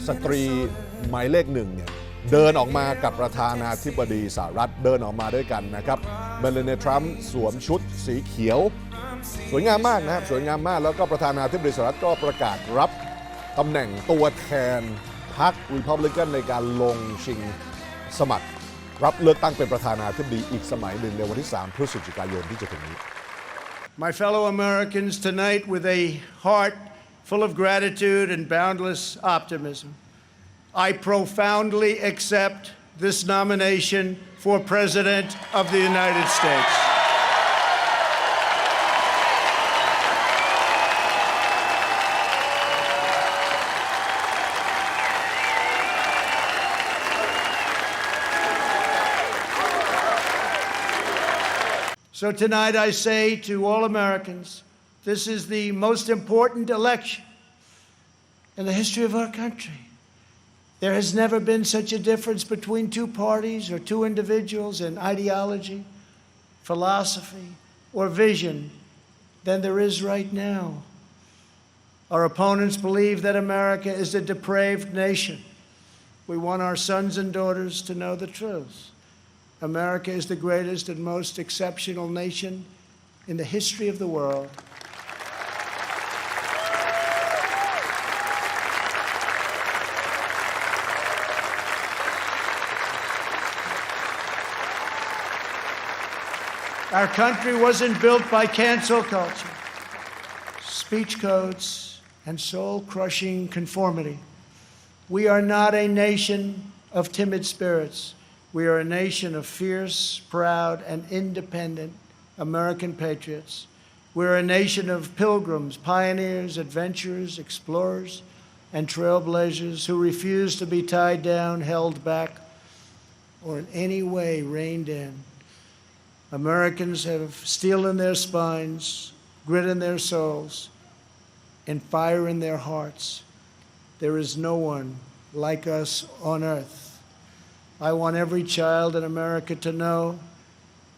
สตรีหมายเลขหนึ่งเนี่ยเดินออกมากับประธานาธิบดีสหรัฐเดินออกมาด้วยกันนะครับเมลานีทรัมป์สวมชุดสีเขียวสวยงามมากนะครับสวยงามมากแล้วก็ประธานาธิบดีสหรัฐก็ประกาศรับตำแหน่งตัวแทนพรรครีพับลิกันในการลงชิงสมัครรับเลือกตั้งเป็นประธานาธิบดีอีกสมัยหนึ่งในวันที่ 3 พฤศจิกายนที่จะถึงนี้ My fellow Americans, tonight with a heart full of gratitude and boundless optimism, I profoundly accept this nomination for President of the United States. So tonight I say to all Americans, this is the most important election in the history of our country. There has never been such a difference between two parties or two individuals in ideology, philosophy, or vision than there is right now. Our opponents believe that America is a depraved nation. We want our sons and daughters to know the truth. America is the greatest and most exceptional nation in the history of the world. Our country wasn't built by cancel culture, speech codes, and soul-crushing conformity. We are not a nation of timid spirits. We are a nation of fierce, proud, and independent American patriots. We're a nation of pilgrims, pioneers, adventurers, explorers, and trailblazers who refuse to be tied down, held back, or in any way reined in. Americans have steel in their spines, grit in their souls, and fire in their hearts. There is no one like us on earth. I want every child in America to know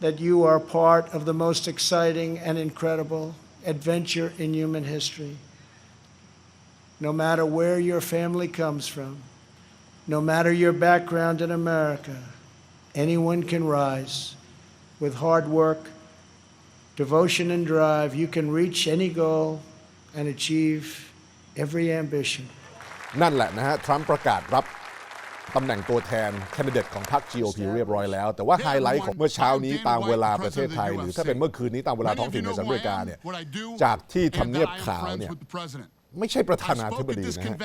that you are part of the most exciting and incredible adventure in human history. No matter where your family comes from, no matter your background in America, anyone can rise. With hard work, devotion, and drive, you can reach any goal and achieve every ambition. นั่นแหละนะฮะทรัมป์ประกาศรับตำแหน่งตัวแทนแคนดิเดตของพรรค GOP เรียบร้อยแล้วแต่ว่าไฮไลท์ของเมื่อเช้านี้ตามเวลาประเทศไทยหรือถ้าเป็นเมื่อคืนนี้ตามเวลาท้องถิ่นในสหรัฐอเมริกาเนี่ยจากที่ทำเนียบขาวเนี่ยไม่ใช่ประธานาธิบดีนะฮะ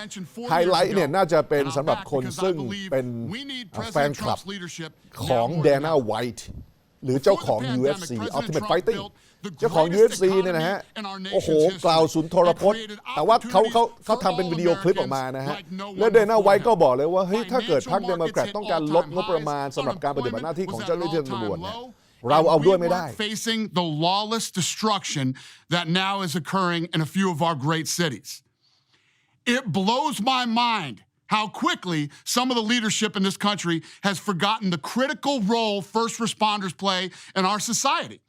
ไฮไลท์เนี่ยน่าจะเป็นสำหรับคนซึ่งเป็นแฟนคลับของแดน่าไวท์หรือเจ้าของ UFC Ultimate Fighting เจ้าของ UFC เนี่ยนะฮะโอ้โหกล่าวสุนทรพจน์แต่ว่าเขาทำเป็นวิดีโอคลิปออกมานะฮะและเดน่าไวท์ก็บอกเลยว่าเฮ้ยถ้าเกิดพรรคเดโมแครตต้องการลดงบประมาณสำหรับการปฏิบัติหน้าที่ของเจ้าหน้าที่ตำรวจเนี่ยเราเอาด้วยไม่ได้ facing the lawless destruction that now is occurring in a few of our great cities. It blows my mind how quickly some of the leadership in this country has forgotten the critical role first responders play in our society.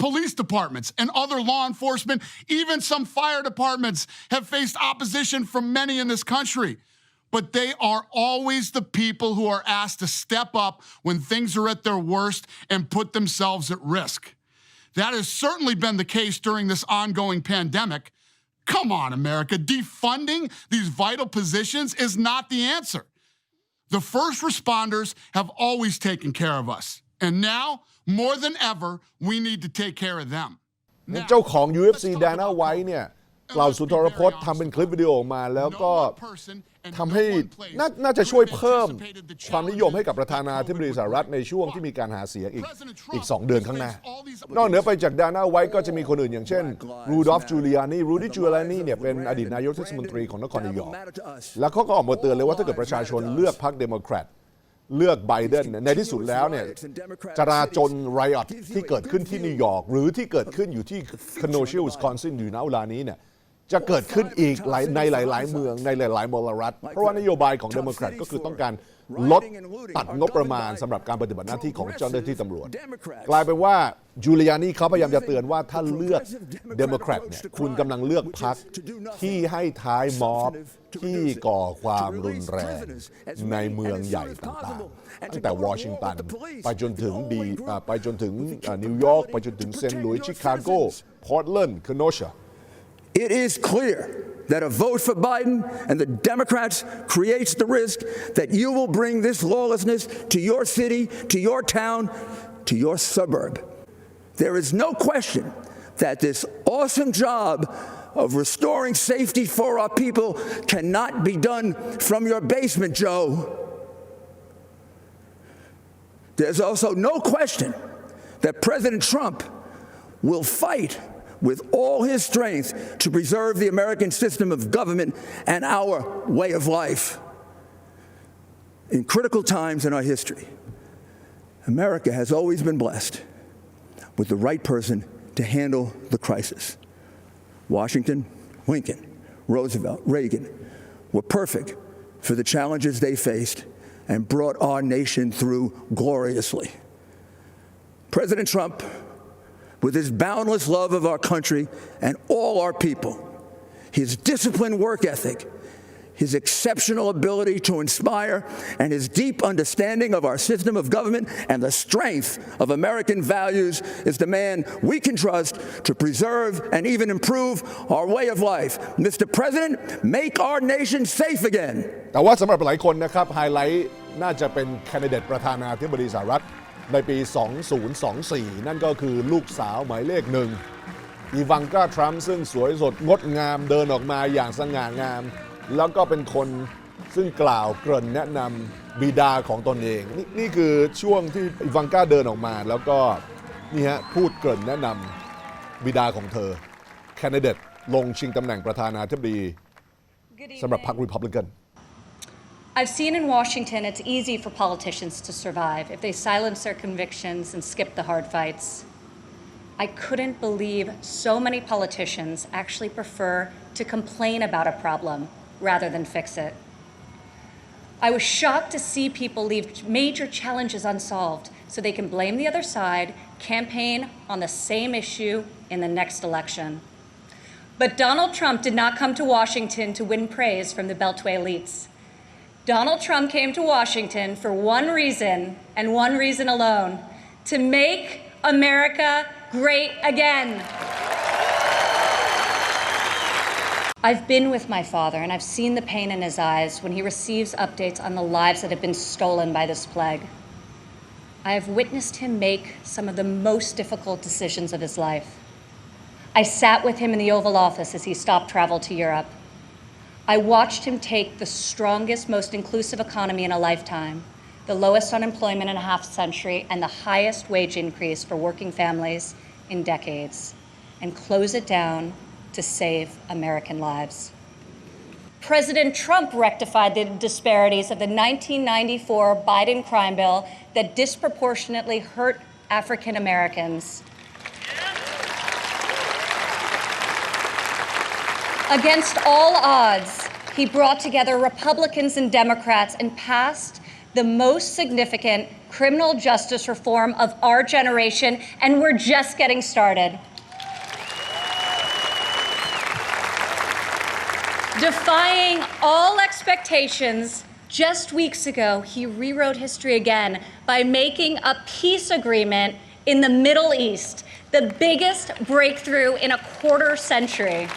Police departments and other law enforcement, even some fire departments, have faced opposition from many in this country. But they are always the people who are asked to step up when things are at their worst and put themselves at risk. That has certainly been the case during this ongoing pandemic. Come on, America. Defunding these vital positions is not the answer. The first responders have always taken care of us. And now, more than ever, we need to take care of them. เจ้าของ UFC แดน่าไวท์เนี่ยกล่าวสุนทรพจน์ทำเป็นคลิปวิดีโอออกมาแล้วก็ทำให้น่าจะช่วยเพิ่มความนิยมให้กับประธานาธิบดีสหรัฐในช่วงที่มีการหาเสียงอีก2 เดือนข้างหน้านอกเหนือไปจากแดน่าไวท์ก็จะมีคนอื่นอย่างเช่นรูดอล์ฟจูเลียนีเนี่ยเป็นอดีตนายกเทศมนตรีของนครนิวยอร์กแล้วเขาก็ออกมาเตือนเลยว่าถ้าเกิดประชาชนเลือกพรรคเดโมแครตเลือกไบเดนในที่สุดแล้วเนี่ยจราจรไรอตที่เกิดขึ้นที่นิวยอร์กหรือที่เกิดขึ้นอยู่ที่คอนโนชิลวิสคอนซินอยู่ณเวลานี้เนี่ย จะเกิดขึ้นอีกในหลายๆเมืองในหลายๆมลรัฐเพราะว่านโยบายของเดโมแครตก็คือต้องการลดตัดงบประมาณสำหรับการปฏิบัติหน้าที่ของเจ้าหน้าที่ตำรวจกลายเป็นว่าจูเลียนีเขาพยายามจะเตือนว่าถ้าเลือกเดโมแครตเนี่ยคุณกำลังเลือกพรรคที่ให้ท้ายม็อบที่ก่อความรุนแรงในเมืองใหญ่ต่างๆตั้งแต่วอชิงตันไปจนถึงนิวยอร์กไปจนถึงเซนต์หลุยส์ชิคาโกพอร์ตแลนด์เคโนชาIt is clear that a vote for Biden and the Democrats creates the risk that you will bring this lawlessness to your city, to your town, to your suburb. There is no question that this awesome job of restoring safety for our people cannot be done from your basement, Joe. There's also no question that President Trump will fight with all his strength to preserve the American system of government and our way of life. In critical times in our history, America has always been blessed with the right person to handle the crisis. Washington, Lincoln, Roosevelt, Reagan were perfect for the challenges they faced and brought our nation through gloriously. President Trump, with his boundless love of our country and all our people, his disciplined work ethic, his exceptional ability to inspire, and his deep understanding of our system of government and the strength of American values is the man we can trust to preserve and even improve our way of life. Mr. President, make our nation safe again. แต่ว่าสำหรับหลายคนนะครับไฮไลท์น่าจะเป็นแคนดิเดตประธานาธิบดีสหรัฐในปี 2024 นั่นก็คือลูกสาวหมายเลขหนึ่งอีวังกาทรัมป์ซึ่งสวยสดงดงามเดินออกมาอย่างสง่างามแล้วก็เป็นคนซึ่งกล่าวเกริ่นแนะนำบิดาของตนเองนี่คือช่วงที่อีวังกาเดินออกมาแล้วก็นี่ฮะพูดเกริ่นแนะนำบิดาของเธอแคนดิเดตลงชิงตำแหน่งประธานาธิบดีสำหรับพรรครีพับลิกันI've seen in Washington it's easy for politicians to survive if they silence their convictions and skip the hard fights. I couldn't believe so many politicians actually prefer to complain about a problem rather than fix it. I was shocked to see people leave major challenges unsolved so they can blame the other side, campaign on the same issue in the next election. But Donald Trump did not come to Washington to win praise from the Beltway elites.Donald Trump came to Washington for one reason and one reason alone, to make America great again. I've been with my father and I've seen the pain in his eyes when he receives updates on the lives that have been stolen by this plague. I have witnessed him make some of the most difficult decisions of his life. I sat with him in the Oval Office as he stopped travel to Europe.I watched him take the strongest, most inclusive economy in a lifetime, the lowest unemployment in a half century, and the highest wage increase for working families in decades, and close it down to save American lives. President Trump rectified the disparities of the 1994 Biden crime bill that disproportionately hurt African Americans.Against all odds, he brought together Republicans and Democrats and passed the most significant criminal justice reform of our generation, and we're just getting started. Defying all expectations, just weeks ago, he rewrote history again by making a peace agreement in the Middle East, the biggest breakthrough in a quarter century.